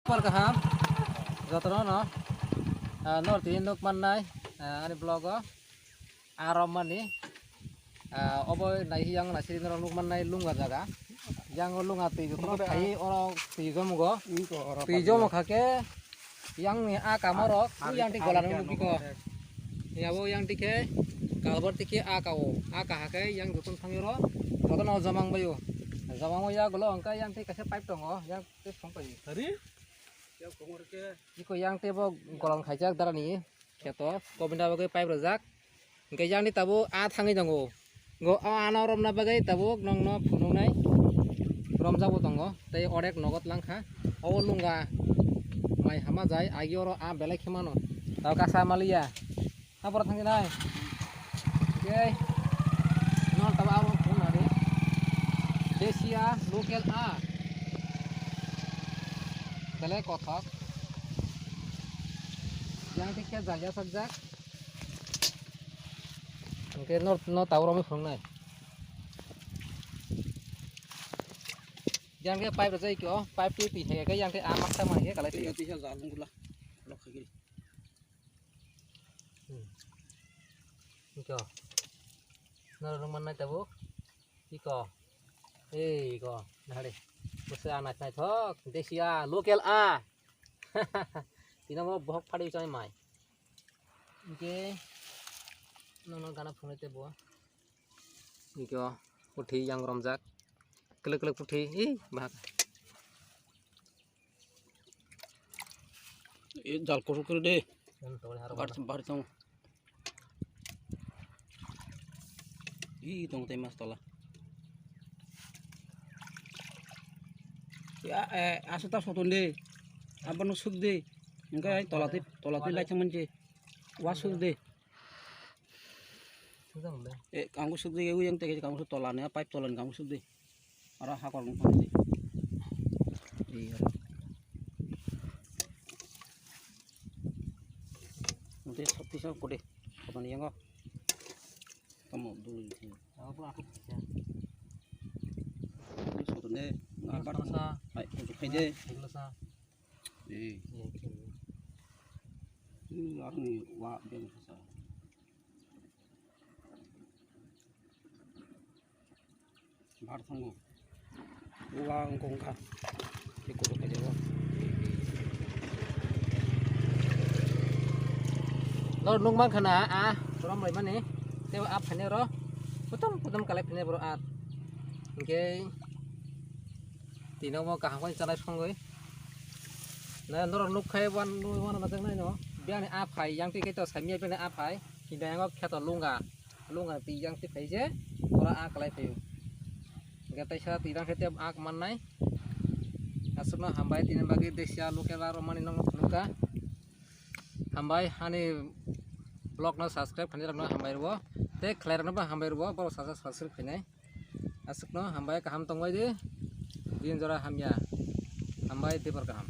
super kaham jotno no norti nuk mannai ani blogo arom mani obo nai yang na sirin nuk mannai lunga jaga yang lunga ti jotno thai oro ti jomugo ti jom khake yang ni a kamorok yang ti golan nuk biko yabo yang tike kalbor tike a kawo a kahake yang jotun thangiro jotno jamang bayu jamang ya golo angka yang ti kase pipe tongo yang ti songpai hari yang komor ke iko yang te bo golong khaijak darani keto kobinda bagai pipe rojak engke yang ni tabo a thangi dango go ana romna bagai tabo nongno phunungnai romjabo tongo tei orek nogot langkha o lunga mai hama jai agioro a belai khemano taw kasa malia apor thangi nai oke no tabo aro phunari desia local a belai kothok yang tike jaja sajak oke no tawro mi phungnai yang ke pipe rajai kyo pipe ti pi he ke yang ke amak ta mai ke kalai ti ti sa jalung gula lok khagi iko no manai tabo iko iko nare bose anak nai thok desia local a tinamo bohok phadi chai mai oke no gana phunai tebo iko puthi yang romjak kelek puthi bahak ये जाल को कर दे बाहर तंग ई तंग ते मास तला या आसुता सतन दे आबन सुख दे इनका तलाते लाइट मनजे वा सुख दे ए कांगु सुख दे yang te कांगु तलाने पाइप तलन कांगु सुख दे ara hakor mong pang iya nanti pisau kode kapan yang kok kamu dulu di sini aku bisa sebetulnya ngapar sa hai untuk aja sa ini orang ni wa biang sa bar tanggo uang kongka ikut aja lo lo nung mang khana a rom mai mani teo ap phane ro putam kalai phane bro at oke tino mo kaham kai chanai songoi na nor nuk khai wan na jang nai no biang ni a phai yang ti ke to samia pe na a phai hidang ko kheto lunga ti yang ti phai je ora a kalai phai gatai sa tirang setiap ak manai asuna hambai tinan bagi desia lokal romani nong luka hambai hani blog no subscribe khani ramna hambai ro te khlair no ba hambai ro boro subscribe khinai asukno hambai kaham tongbai de din jora hamya hambai de par kaham